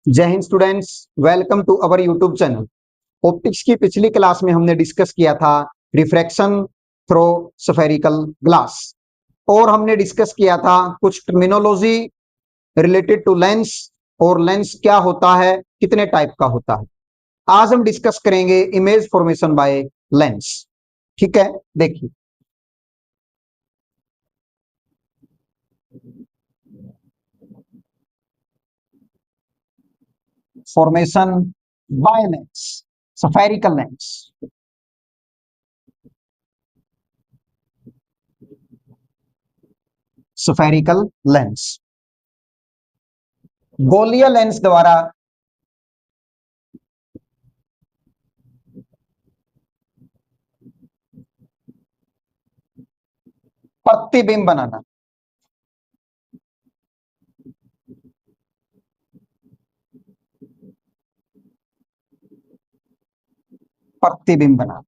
जय Hind students, welcome to our YouTube channel. Optics की पिछली क्लास में हमने डिस्कस किया था रिफ्रैक्शन थ्रू स्फेरिकल ग्लास और हमने डिस्कस किया था कुछ टर्मिनोलॉजी रिलेटेड टू लेंस और लेंस क्या होता है, कितने टाइप का होता है। आज हम डिस्कस करेंगे इमेज फॉर्मेशन बाय लेंस। ठीक है, देखिए formation by lens, spherical lens. Spherical lens गोलीय लेंस द्वारा प्रतिबिंब बनाना। प्रतिबिंब बनाना,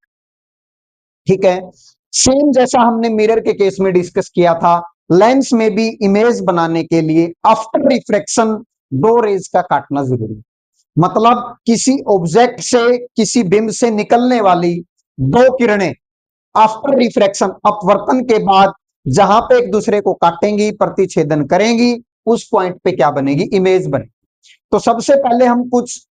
ठीक है। सेम जैसा हमने मिरर के केस में डिस्कस किया था, लेंस में भी इमेज बनाने के लिए आफ्टर रिफ्रैक्शन दो रेज का काटना जरूरी है। मतलब किसी ऑब्जेक्ट से, किसी बिंब से निकलने वाली दो किरणें आफ्टर रिफ्रैक्शन, अपवर्तन के बाद जहां पे एक दूसरे को काटेंगी, प्रतिछेदन करेंगी, उस पॉइंट पे क्या बनेगी? इमेज बनेगी। तो सबसे पहले हम कुछ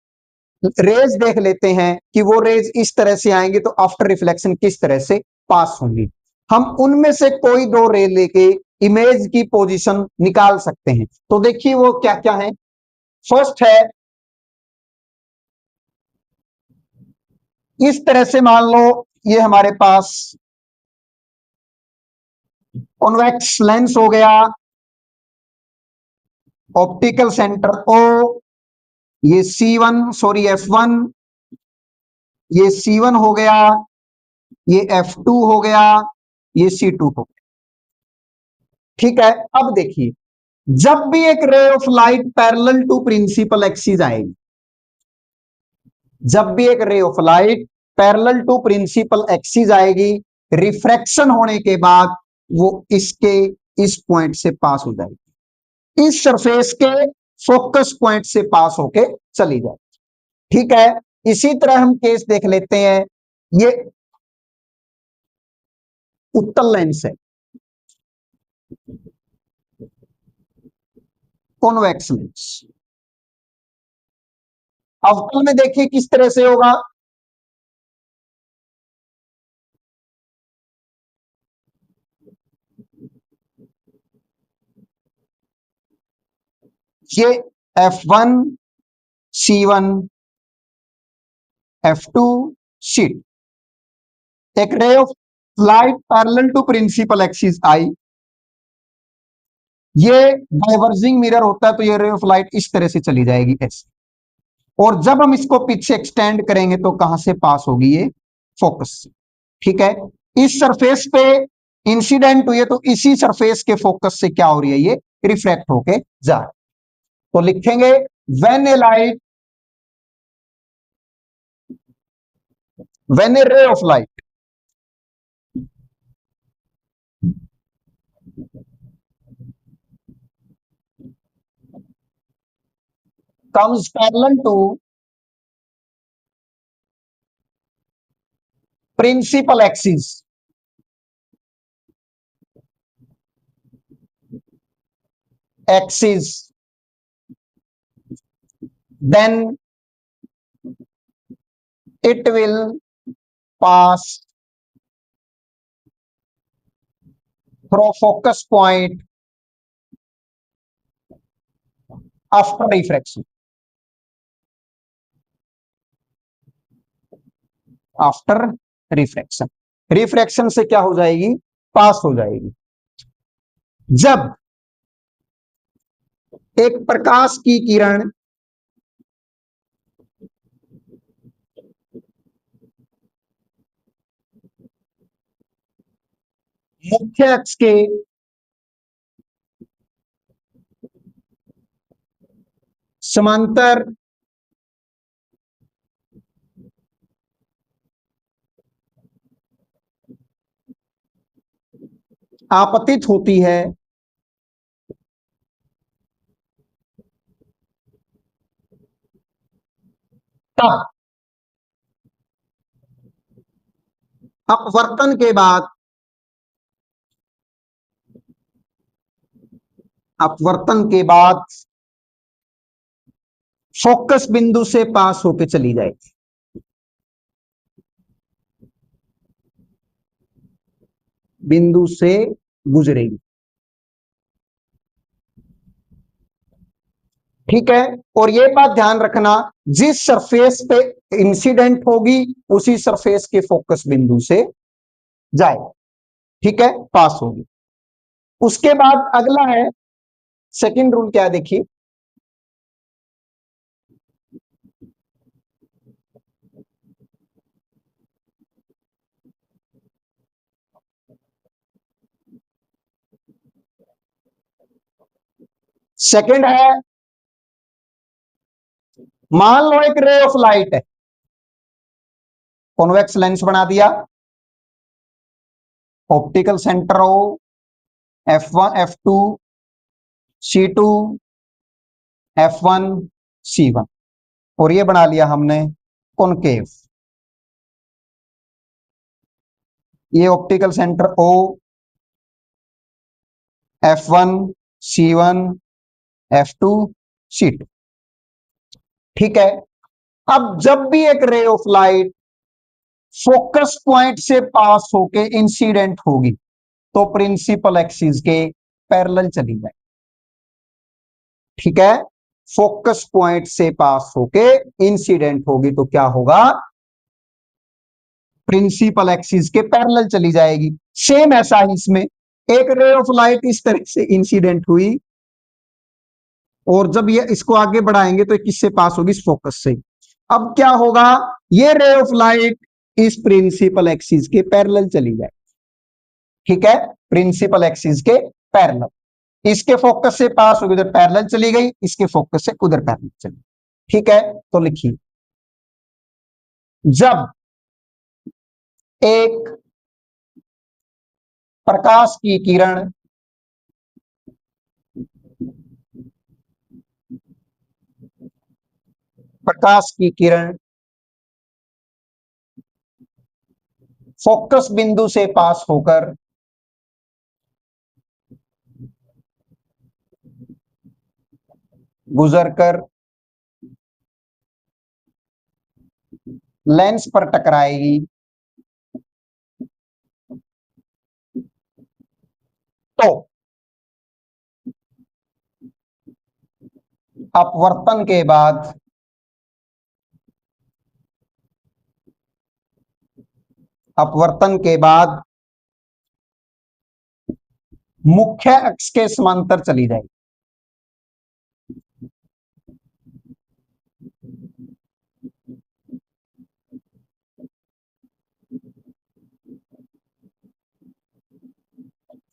रेज देख लेते हैं कि वो रेज इस तरह से आएंगे तो आफ्टर रिफ्लेक्शन किस तरह से पास होंगी। हम उनमें से कोई दो रे लेके इमेज की पोजीशन निकाल सकते हैं। तो देखिए वो क्या क्या है। फर्स्ट है, इस तरह से मान लो ये हमारे पास कॉन्वेक्स लेंस हो गया, ऑप्टिकल सेंटर ओ, ये C1 सॉरी F1, ये C1 हो गया, ये F2 हो गया, ये C2 हो गया। ठीक है, अब देखिए जब भी एक ray of light parallel to principal axis आएगी, जब भी एक ray of light parallel to principal axis आएगी, रिफ्रैक्शन होने के बाद वो इसके इस पॉइंट से पास हो जाएगी, इस सरफेस के फोकस पॉइंट से पास होके चली जाएगी। ठीक है, इसी तरह हम केस देख लेते हैं। ये उत्तल लेंस है, कॉन्वेक्स लेंस। अवतल में देखिए किस तरह से होगा। ये F1 C1 F2 C2, एक ray of light parallel to principal axis आई, ये डाइवर्जिंग मिरर होता है तो ये रे ऑफ लाइट इस तरह से चली जाएगी ऐसे, और जब हम इसको पीछे एक्सटेंड करेंगे तो कहां से पास होगी? ये फोकस से। ठीक है, इस सरफेस पे इंसिडेंट हुई है तो इसी सरफेस के फोकस से क्या हो रही है? ये रिफ्लेक्ट होके जा रही है। तो लिखेंगे व्हेन ए रे of light comes parallel to principal axis, then it will pass through focus point after refraction. After refraction, refraction से क्या हो जाएगी? पास हो जाएगी। जब एक प्रकाश की किरण मुख्य अक्ष के समांतर आपतित होती है, तब अपवर्तन के बाद फोकस बिंदु से पास होके चली जाएगी। बिंदु से गुजरेगी। ठीक है। और ये बात ध्यान रखना, जिस सरफेस पे इंसिडेंट होगी उसी सरफेस के फोकस बिंदु से जाए। ठीक है, पास होगी। उसके बाद अगला है सेकंड रूल, क्या देखिए, सेकंड है, मान लो एक रे ऑफ लाइट है, कॉन्वेक्स लेंस बना दिया, ऑप्टिकल सेंटर हो F1 F2 C2 F1 C1, और ये बना लिया हमने कॉनकेव। ये optical centre O F1 C1 F2 C2। ठीक है। अब जब भी एक ray of light focus point से पास होके इंसिडेंट होगी तो प्रिंसिपल एक्सिस के पैरेलल चली जाए। ठीक है, फोकस पॉइंट से पास होके इंसिडेंट होगी तो क्या होगा, प्रिंसिपल एक्सिस के पैरेलल चली जाएगी। सेम ऐसा ही इसमें, एक रे ऑफ लाइट इस तरह से इंसिडेंट हुई और जब ये इसको आगे बढ़ाएंगे तो किससे पास होगी, इस फोकस से। अब क्या होगा, ये रे ऑफ लाइट इस प्रिंसिपल एक्सिस के पैरेलल चली जाए। ठीक है, प्रिंसिपल एक्सिस के पैरेलल, इसके फोकस से पास होगी उधर पैरेलल चली गई, इसके फोकस से उधर पैरेलल चली। ठीक है, तो लिखिए, जब एक प्रकाश की किरण फोकस बिंदु से पास होकर गुजरकर लेंस पर टकराएगी तो अपवर्तन के बाद मुख्य अक्ष के समांतर चली जाएगी।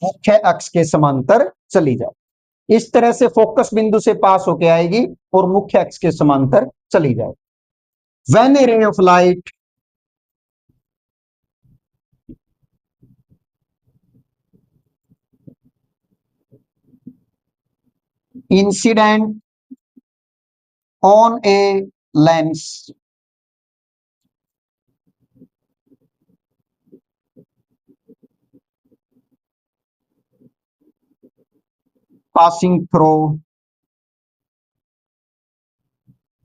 मुख्य अक्ष के समांतर चली जाए। इस तरह से फोकस बिंदु से पास होके आएगी और मुख्य अक्ष के समांतर चली जाएगी। व्हेन ए रे of light incident on a lens passing through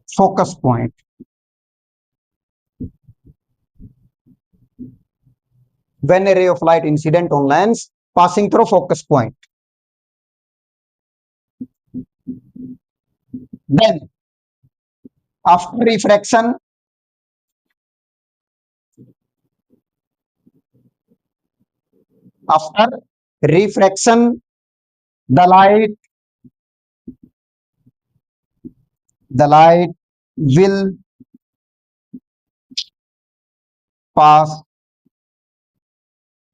focus point, when a ray of light incident on lens passing through focus point, then after refraction the light will pass,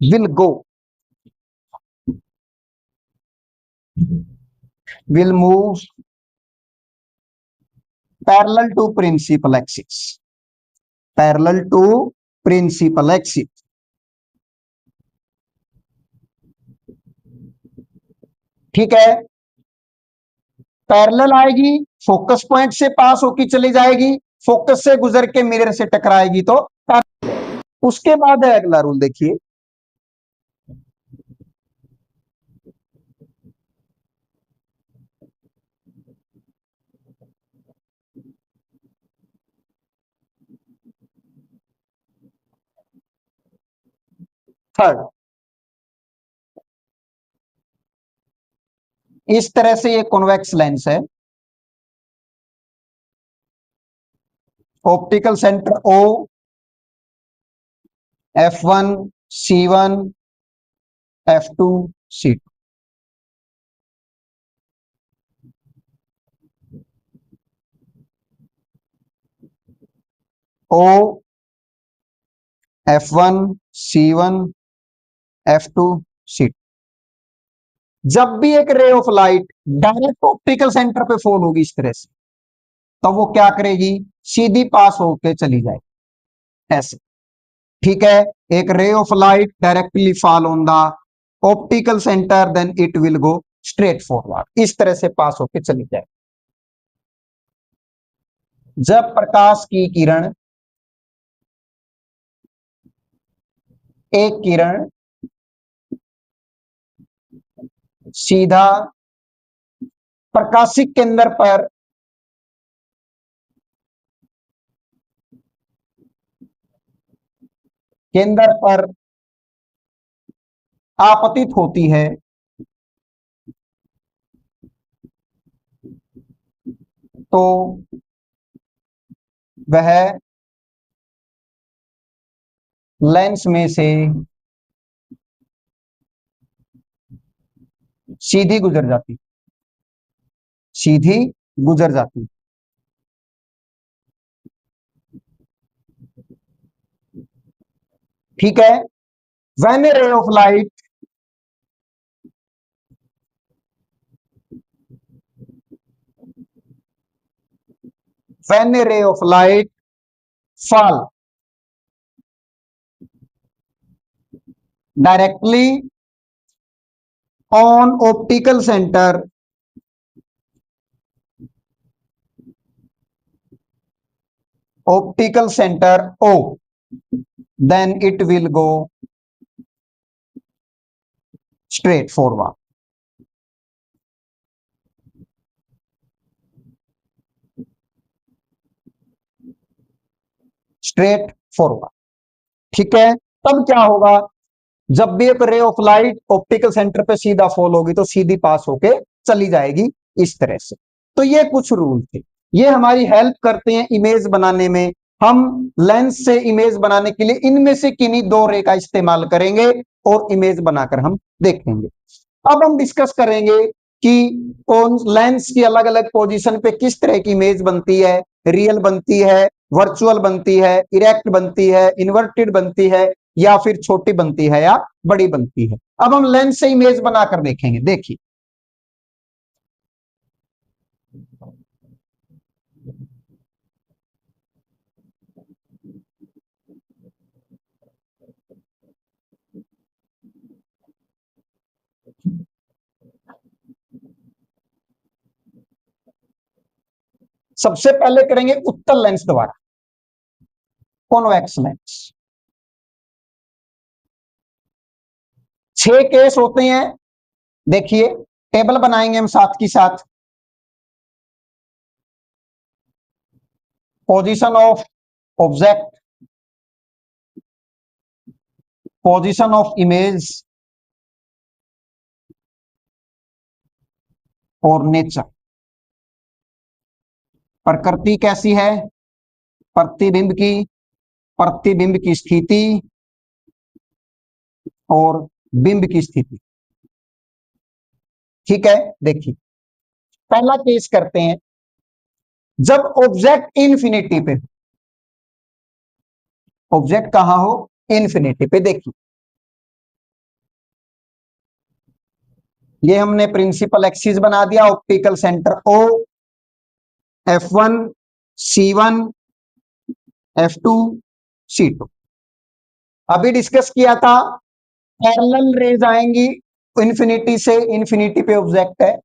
will move parallel to principal axis, ठीक है, parallel आएगी, focus point से पास होकर चली जाएगी, focus से गुजर के मिरर से टकराएगी तो उसके बाद है अगला रूल, देखिए थर्ड, इस तरह से ये कॉन्वेक्स लेंस है, optical centre O, F1, C1, F2, C2। O, F1, C1, F2, C2। जब भी एक ray of light direct optical centre पे फॉल होगी इस तरह से, तो वो क्या करेगी, सीधी पास होके चली जाएगी ऐसे। ठीक है, एक ray of light directly fall on the optical centre, then it will go straight forward, इस तरह से पास होके चली जाए। जब प्रकाश की किरण, एक किरण सीधा प्रकाशिक केंद्र पर आपतित होती है, तो वह लेंस में से सीधी गुजर जाती, सीधी गुजर जाती। ठीक है, व्हेन ए रे ऑफ लाइट, व्हेन ए रे of light fall directly on optical center, optical center O, then it will go straight forward, straight forward. ठीक है, तब क्या होगा, जब भी एक ray of light optical centre पे सीधा फॉल होगी तो सीधी पास होके चली जाएगी इस तरह से। तो ये कुछ रूल थे, ये हमारी हेल्प करते हैं इमेज बनाने में। हम लेंस से इमेज बनाने के लिए इनमें से किन्हीं दो रे का इस्तेमाल करेंगे और इमेज बनाकर हम देखेंगे। अब हम डिस्कस करेंगे कि कौन लेंस की अलग अलग पोजीशन पे किस तरह की इमेज बनती है, रियल बनती है, वर्चुअल बनती है, इरेक्ट बनती है, इन्वर्टेड बनती है, या फिर छोटी बनती है या बड़ी बनती है। अब हम लेंस से इमेज बनाकर देखेंगे, देखिए सबसे पहले करेंगे उत्तल लेंस द्वारा, कॉन्वेक्स लेंस। 6 केस होते हैं, देखिए टेबल बनाएंगे हम साथ की साथ। Position of object, position of image और नेचर। प्रकृति कैसी है, प्रतिबिंब की, प्रतिबिंब की स्थिति और बिंब की स्थिति। ठीक है, देखिए पहला केस करते हैं, जब ऑब्जेक्ट इन्फिनिटी पे, ऑब्जेक्ट कहां हो, इन्फिनिटी पे। देखिए ये हमने प्रिंसिपल एक्सिस बना दिया, optical centre O, F1, C1, F2, C2। अभी डिस्कस किया था, पैरेलल रेज आएंगी इन्फिनिटी से, इन्फिनिटी पे ऑब्जेक्ट है,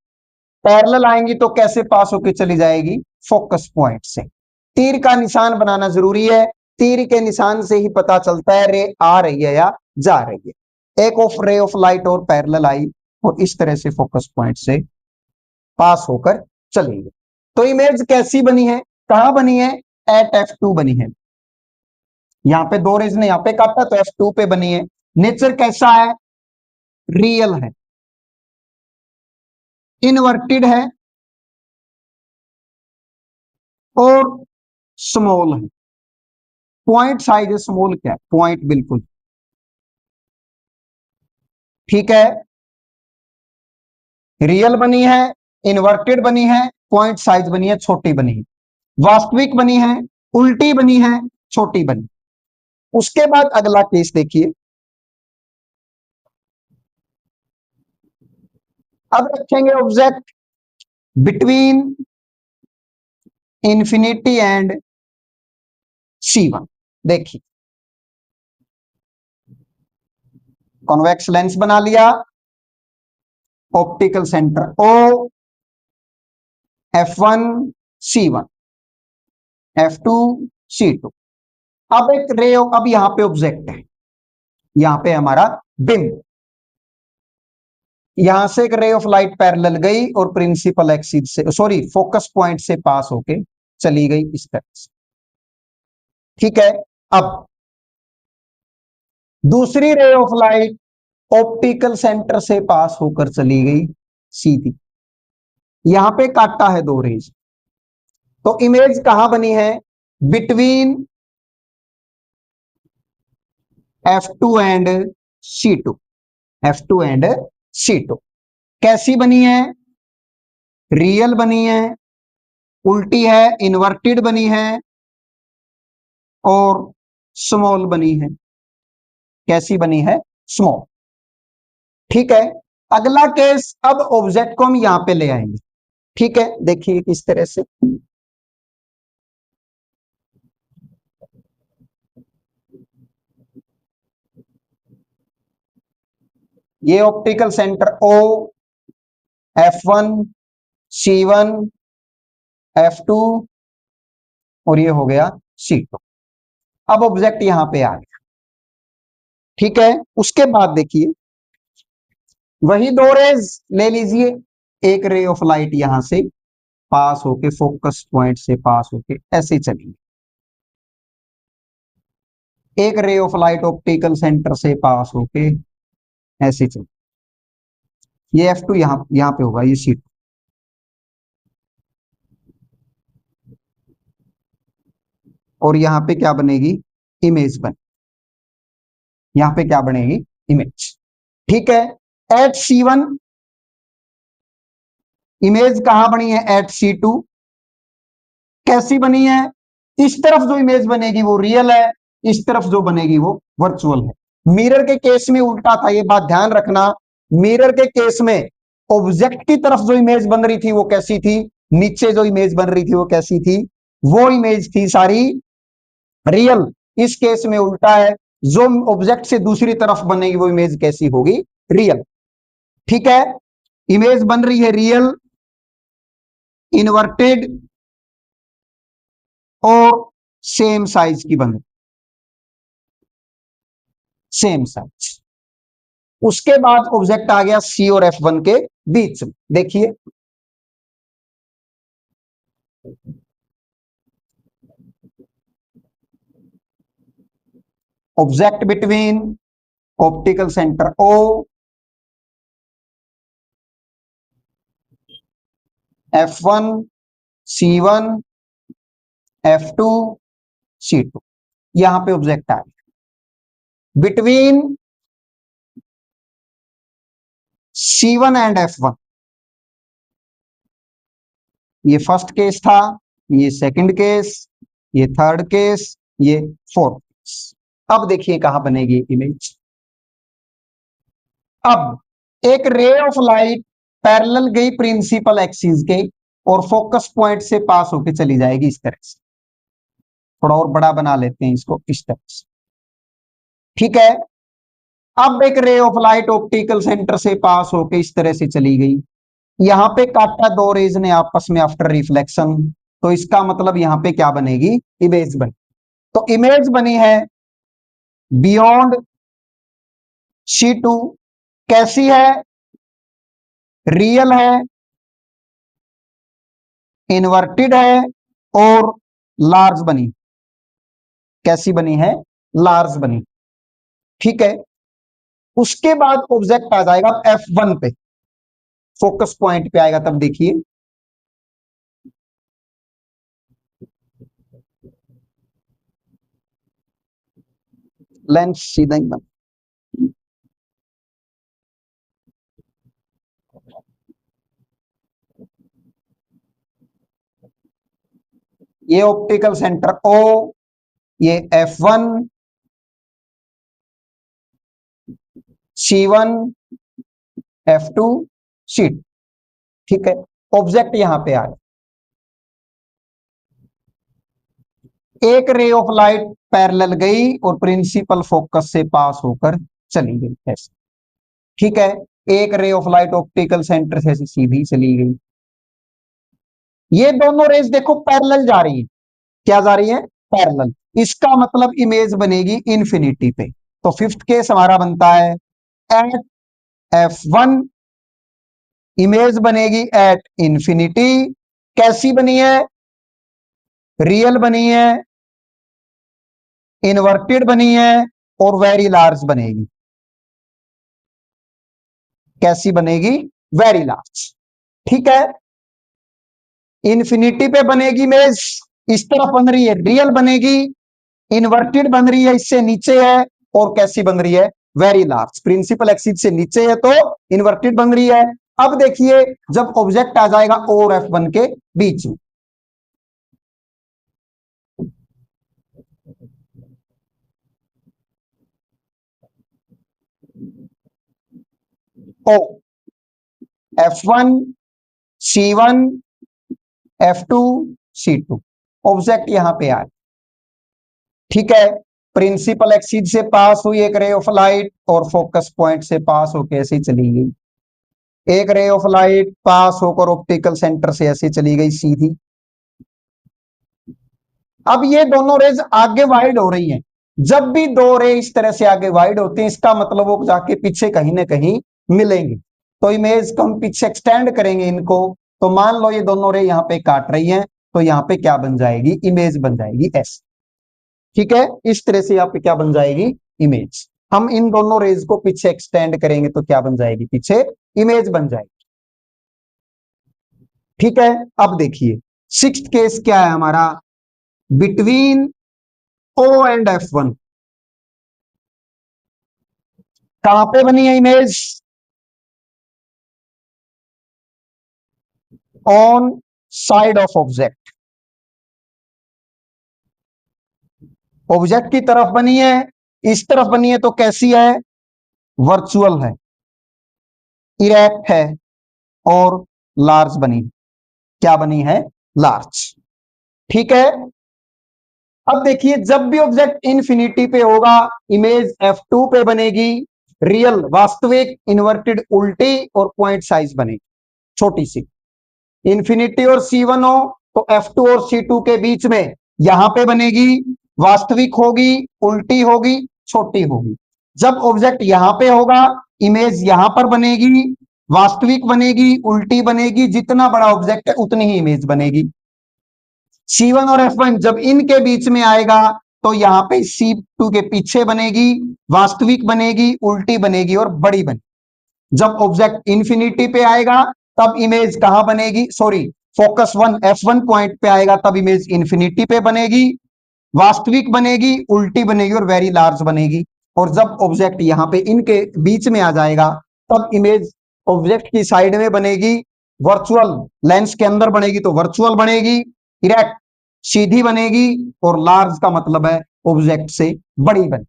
पैरेलल आएंगी तो कैसे पास होके चली जाएगी, फोकस पॉइंट से। तीर का निशान बनाना जरूरी है, तीर के निशान से ही पता चलता है रे आ रही है या जा रही है। एक ऑफ रे ऑफ लाइट और पैरेलल आई और इस तरह से फोकस पॉइंट से पास होकर चली गई। तो इमेज कैसी बनी है, कहां बनी है, एट F2 बनी है। यहां पे दो रेज ने यहां पे काटा तो F2 पे बनी है। नेचर कैसा है, रियल है, इनवर्टेड है और स्मॉल है। पॉइंट साइज स्मॉल क्या है, पॉइंट बिल्कुल ठीक है। रियल बनी है, इन्वर्टेड बनी है, पॉइंट साइज बनी है, छोटी बनी है, वास्तविक बनी है, उल्टी बनी है, छोटी बनी। उसके बाद अगला केस देखिए, अब रखेंगे object between infinity and C1। देखिए कॉन्वेक्स लेंस बना लिया, optical centre O, F1 C1, F2 C2। अब एक रे, अब यहां पे ऑब्जेक्ट है, यहां पे हमारा बिंब, यहां से एक रे ऑफ लाइट पैरेलल गई और प्रिंसिपल एक्सिस से, सॉरी फोकस पॉइंट से पास होके चली गई इस तरह से, ठीक है। अब दूसरी रे ऑफ लाइट ऑप्टिकल सेंटर से पास होकर चली गई सीधी, यहां पे काटा है दो रेज, तो इमेज कहां बनी है, between F2 and C2, F2 and C2। कैसी बनी है, रियल बनी है, उल्टी है, इन्वर्टेड बनी है और स्मॉल बनी है। कैसी बनी है, स्मॉल, ठीक है। अगला केस, अब ऑब्जेक्ट को हम यहां पे ले आएंगे, ठीक है। देखिए किस तरह से, ये optical centre O, F1 C1 F2 और ये हो गया C2। अब ऑब्जेक्ट यहां पे आ गया, ठीक है। उसके बाद देखिए वही दो रेज ले लीजिए, एक रे ऑफ लाइट यहां से पास होके फोकस पॉइंट से पास होके ऐसे चलेंगे, एक ray of light optical centre से पास होके ऐसे चले, ये F2 यहां पे होगा, ये C2। और यहां पे क्या बनेगी, इमेज बन, यहां पे क्या बनेगी, इमेज, ठीक है। एट C1 इमेज कहां बनी है, एट C2। कैसी बनी है, इस तरफ जो इमेज बनेगी वो रियल है, इस तरफ जो बनेगी वो वर्चुअल है। मिरर के केस में उल्टा था, ये बात ध्यान रखना। मिरर के केस में ऑब्जेक्ट की तरफ जो इमेज बन रही थी वो कैसी थी, नीचे जो इमेज बन रही थी वो कैसी थी, वो इमेज थी सारी रियल। इस केस में उल्टा है, जो ऑब्जेक्ट से दूसरी तरफ बनेगी वो इमेज कैसी होगी, रियल, ठीक है। इमेज बन रही है रियल, इन्वर्टेड और सेम साइज की बन रही, सेम साइज। उसके बाद ऑब्जेक्ट आ गया C और F1 के बीच में, देखिए object between optical centre O, F1 C1 F2 C2, यहां पे ऑब्जेक्ट आ गया बिटवीन C1 एंड F1। ये फर्स्ट केस था, ये सेकंड केस, ये थर्ड केस, ये फोर्थ केस। अब देखिए कहां बनेगी इमेज। अब एक रे ऑफ लाइट पैरेलल गई प्रिंसिपल एक्सिस के और फोकस पॉइंट से पास होके चली जाएगी इस तरह से, थोड़ा और बड़ा बना लेते हैं इसको, इस तरह से, ठीक है। अब एक ray of light optical centre से पास होके इस तरह से चली गई, यहां पे काटा दो रेज ने आपस में आफ्टर रिफ्लेक्शन, तो इसका मतलब यहां पे क्या बनेगी, इमेज बनी। तो इमेज बनी है बियॉन्ड C2, कैसी है, रियल है, इन्वर्टेड है और लार्ज बनी। कैसी बनी है, लार्ज बनी। ठीक है, उसके बाद ऑब्जेक्ट आ जाएगा F1 पे, फोकस पॉइंट पे आएगा, तब देखिए लेंस सीधा एकदम, ये ऑप्टिकल सेंटर O, ये F1, C1, F2, C2। ठीक है, ऑब्जेक्ट यहां पे आ गया, एक रे ऑफ लाइट पैरेलल गई और प्रिंसिपल फोकस से पास होकर चली गई ऐसे। ठीक है, एक ray of light optical centre से सीधी चली गई। ये दोनों रेस देखो पैरेलल जा रही है, क्या जा रही है, पैरेलल। इसका मतलब इमेज बनेगी इन्फिनिटी पे। तो फिफ्थ केस हमारा बनता है एट F1, इमेज बनेगी एट इन्फिनिटी। कैसी बनी है, रियल बनी है, इन्वर्टेड बनी है और वेरी लार्ज बनेगी। कैसी बनेगी, वेरी लार्ज। ठीक है, इन्फिनिटी पे बनेगी इमेज, इस तरफ बन रही है रियल बनेगी, इन्वर्टेड बन रही है इससे नीचे है, और कैसी बन रही है, वेरी लार्ज। प्रिंसिपल एक्सिस से नीचे है तो इन्वर्टेड बन रही है। अब देखिए जब ऑब्जेक्ट आ जाएगा O और F1 के बीच में, O, F1, C1, F2, C2, object यहां पे आए। ठीक है, प्रिंसिपल एक्सिस से पास हुई एक रे ऑफ लाइट और फोकस पॉइंट से पास होकर ऐसे चली गई। एक रे ऑफ लाइट पास होकर ऑप्टिकल सेंटर से ऐसे चली गई सीधी। अब ये दोनों रेज आगे वाइड हो रही हैं। जब भी दो रे इस तरह से आगे वाइड होते हैं, इसका मतलब वो जाके पीछे कहीं ना कहीं मिलेंगे। तो इमेज को हम पीछे एक्सटेंड करेंगे इनको, तो मान लो ये दोनों रे यहाँ पे काट रही हैं, तो यहाँ पे क्या बन जाएगी, इमेज बन जाएगी ऐसे। ठीक है, इस तरह से यहाँ पे क्या बन जाएगी, इमेज। हम इन दोनों रेज को पीछे एक्सटेंड करेंगे तो क्या बन जाएगी, पीछे इमेज बन जाएगी। ठीक है, अब देखिए सिक्स्थ केस क्या है हमारा, बिटवीन O एंड F1। कहां पे बनी है image, on side of object. Object की तरफ बनी है, इस तरफ बनी है तो कैसी है, वर्चुअल है, इरेक्ट है और लार्ज बनी। क्या बनी है, लार्ज। ठीक है, अब देखिए जब भी ऑब्जेक्ट इन्फिनिटी पे होगा, इमेज F2 पे बनेगी, रियल वास्तविक, इन्वर्टेड उल्टी और पॉइंट साइज बनेगी छोटी सी। इन्फिनिटी और C1 हो तो F2 और C2 के बीच में यहां पे बनेगी, वास्तविक होगी, उल्टी होगी, छोटी होगी। जब ऑब्जेक्ट यहां पे होगा, इमेज यहां पर बनेगी, वास्तविक बनेगी, उल्टी बनेगी, जितना बड़ा ऑब्जेक्ट है उतनी ही इमेज बनेगी। C1 और F1 जब इनके बीच में आएगा तो यहां पे C2 के पीछे बनेगी, वास्तविक बनेगी, उल्टी बनेगी और बड़ी बनेगी। जब ऑब्जेक्ट इन्फिनिटी पे आएगा तब इमेज कहां बनेगी, सॉरी, फोकस 1 F1 पॉइंट पे आएगा तब इमेज इन्फिनिटी पे बनेगी, वास्तविक बनेगी, उल्टी बनेगी और वेरी लार्ज बनेगी। और जब ऑब्जेक्ट यहां पे इनके बीच में आ जाएगा तब इमेज ऑब्जेक्ट की साइड में बनेगी, वर्चुअल लेंस के अंदर बनेगी तो वर्चुअल बनेगी, इरेक्ट सीधी बनेगी, और लार्ज का मतलब है ऑब्जेक्ट से बड़ी बनेगी।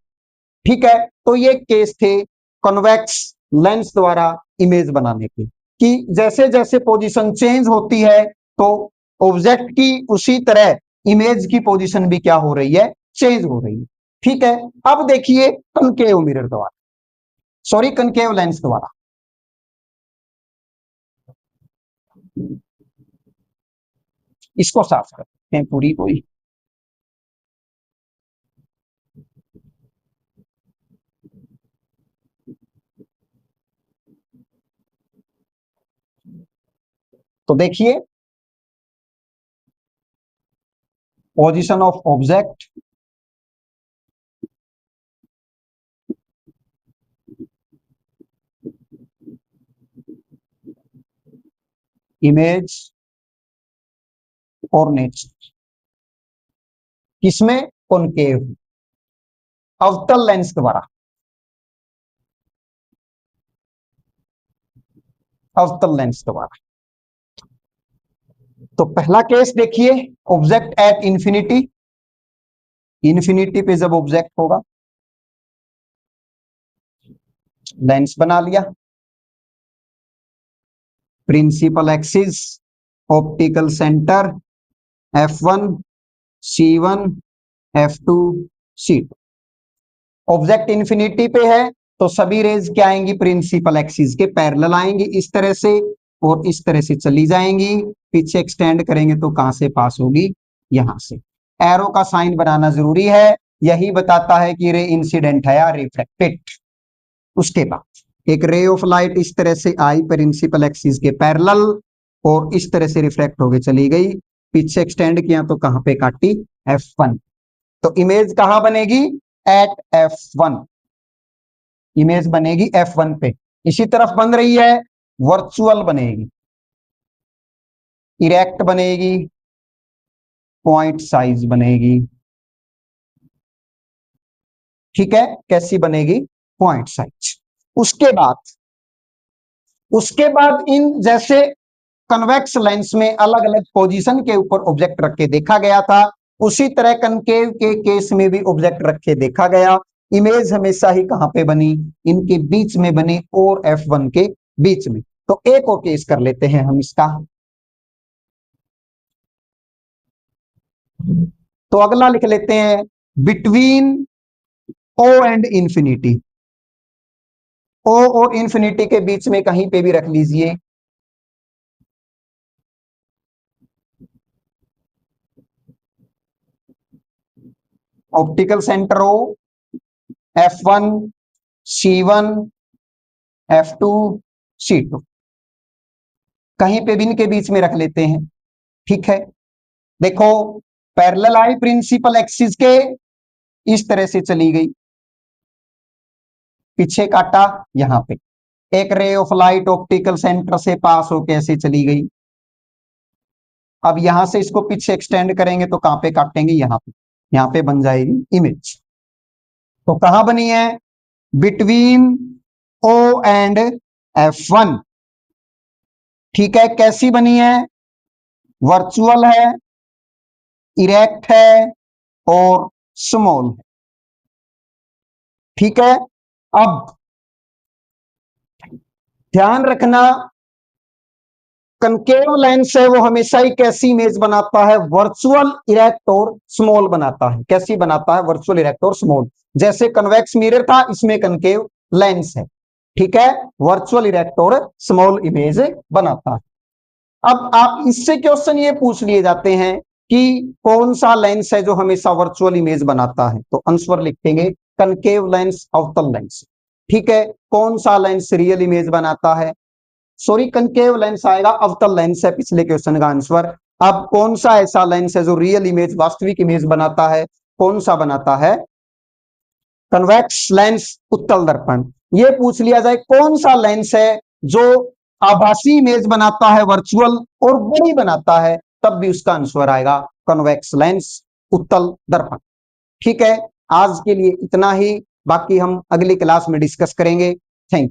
ठीक है, तो ये केस थे कन्वेक्स लेंस द्वारा इमेज बनाने के, कि जैसे जैसे पोजीशन चेंज होती है तो ऑब्जेक्ट की उसी तरह इमेज की पोजीशन भी क्या हो रही है, चेंज हो रही है। ठीक है, अब देखिए कनकेव मिरर द्वारा, सॉरी कनकेव लेंस द्वारा। इसको साफ करते हैं पूरी कोई। तो देखिए पोजीशन ऑफ ऑब्जेक्ट, इमेज और नेचर, किसमें? कॉनकेव, अवतल लेंस द्वारा, अवतल लेंस द्वारा। तो पहला केस देखिए, ऑब्जेक्ट एट इंफिनिटी, इंफिनिटी पे जब ऑब्जेक्ट होगा, लेंस बना लिया, principal axis, optical centre F1 C1 F2 C2। Object infinity पे है तो सभी रेज क्या आएंगी? प्रिंसिपल एक्सिस के पैरेलल आएंगी इस तरह से, और इस तरह से चली जाएंगी। पीछे एक्सटेंड करेंगे तो कहां से पास होगी? यहां से। एरो का साइन बनाना जरूरी है, यही बताता है कि रे इंसिडेंट है या रिफ्लेक्टेड। उसके बाद एक रे ऑफ लाइट इस तरह से आई प्रिंसिपल एक्सिस के पैरेलल, और इस तरह से रिफ्लेक्ट होके चली गई। पीछे एक्सटेंड किया तो कहां पे काटी? F1। तो इमेज कहां बनेगी? एट F1, इमेज बनेगी F1 पे। इसी तरफ बन रही है, वर्चुअल बनेगी, इरेक्ट बनेगी, पॉइंट साइज बनेगी। ठीक है, कैसी बनेगी? Point size. उसके बाद इन जैसे कन्वेक्स लेंस में अलग अलग पोजीशन के ऊपर ऑब्जेक्ट रख के देखा गया था, उसी तरह कनकेव के केस में भी ऑब्जेक्ट रख के देखा गया। इमेज हमेशा ही कहां पे बनी? इनके बीच में बनी, और F1 के बीच में। तो एक और केस कर लेते हैं हम इसका। तो अगला लिख लेते हैं, between O and infinity. O और इंफिनिटी के बीच में कहीं पे भी रख लीजिए। Optical centre O, F1 C1 F2 C2, कहीं पे भी इनके बीच में रख लेते हैं। ठीक है, देखो पैरेलल आई प्रिंसिपल एक्सिस के, इस तरह से चली गई, पीछे काटा यहां पे। एक ray of light optical centre से पास होकर ऐसे चली गई। अब यहां से इसको पीछे एक्सटेंड करेंगे तो कहां पे काटेंगे? यहां पे बन जाएगी इमेज। तो कहां बनी है? Between O and F1। ठीक है, कैसी बनी है? वर्चुअल है, इरेक्ट है, और स्मॉल है। ठीक है, अब ध्यान रखना, कनकेव लेंस है वो हमेशा ही कैसी इमेज बनाता है? वर्चुअल, इरेक्ट और स्मॉल बनाता है। कैसी बनाता है? वर्चुअल, इरेक्ट और स्मॉल। जैसे कन्वेक्स मिरर था, इसमें कनकेव लेंस है। ठीक है, वर्चुअल, इरेक्ट और स्मॉल इमेज बनाता है। अब आप इससे क्वेश्चन ये पूछ लिए जाते हैं कि कौन सा लेंस है जो हमेशा वर्चुअल इमेज बनाता है? तो आंसर लिखेंगे कनकेव लेंस, अवतल लेंस। ठीक है, कौन सा लेंस रियल इमेज बनाता है? सॉरी, कनकेव लेंस आएगा, अवतल लेंस है पिछले क्वेश्चन का आंसर। अब कौन सा ऐसा लेंस है जो रियल इमेज, वास्तविक इमेज बनाता है? कौन सा बनाता है? कन्वेक्स लेंस, उत्तल दर्पण। ये पूछ लिया जाए कौन सा लेंस है जो आभासी इमेज बनाता है, वर्चुअल और बड़ी बनाता है, तब भी उसका आंसर आएगा कन्वेक्स लेंस, उत्तल दर्पण। ठीक है, आज के लिए इतना ही, बाकी हम अगली क्लास में डिस्कस करेंगे। Thank you.